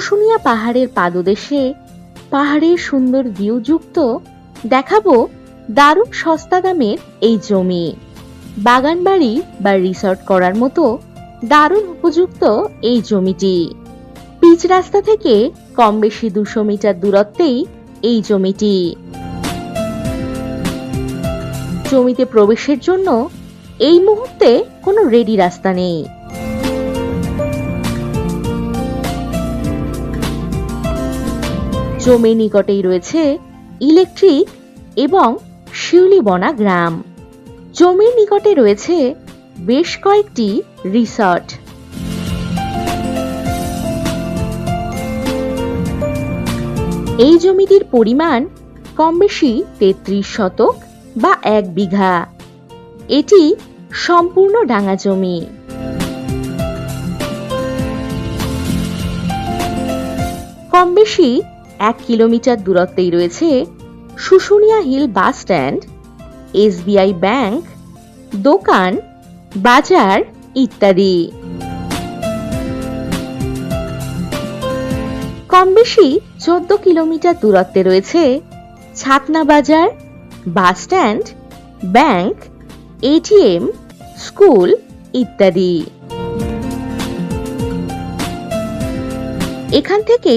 শুশুনিয়া পাহাড়ের পাদদেশে পাহাড়ের সুন্দর ভিউ যুক্ত দেখাবো দারুণ সস্তা দামের এই জমি। বাগান বাড়ি বা রিসর্ট করার মতো দারুণ উপযুক্ত এই জমিটি। পিচ রাস্তা থেকে কম বেশি 200 মিটার দূরত্বেই এই জমিটি। জমিতে প্রবেশের জন্য এই মুহূর্তে কোনো রেডি রাস্তা নেই। জমির নিকটেই রয়েছে ইলেকট্রিক এবং শিউলিবনা গ্রাম। জমির নিকটে রয়েছে বেশ কয়েকটি রিসর্ট। এই জমিটির পরিমাণ কম বেশি 33 শতক বা 1 বিঘা। এটি সম্পূর্ণ ডাঙা জমি। কম বেশি 1 কিলোমিটার দূরত্বেই রয়েছে Susunia hill bus stand, SBI bank, দোকান, বাজার ইত্যাদি। কম বেশি 14 কিলোমিটার দূরত্বে রয়েছে ছাতনা বাজার, bus stand, bank, ATM, school ইত্যাদি। এখান থেকে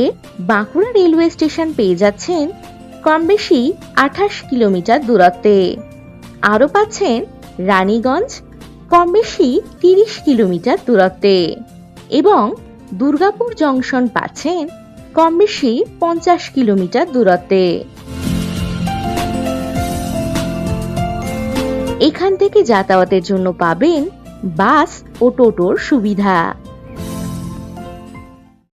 বাঁকুড়া রেলওয়ে স্টেশন পেয়ে যাচ্ছেন কম বেশি 28 কিলোমিটার দূরত্বে। আরও পাচ্ছেন রানীগঞ্জ কম বেশি 30 কিলোমিটার দূরত্বে এবং দুর্গাপুর জংশন পাচ্ছেন কম বেশি 50 কিলোমিটার দূরত্বে। এখান থেকে যাতায়াতের জন্য পাবেন বাস ও টোটোর সুবিধা।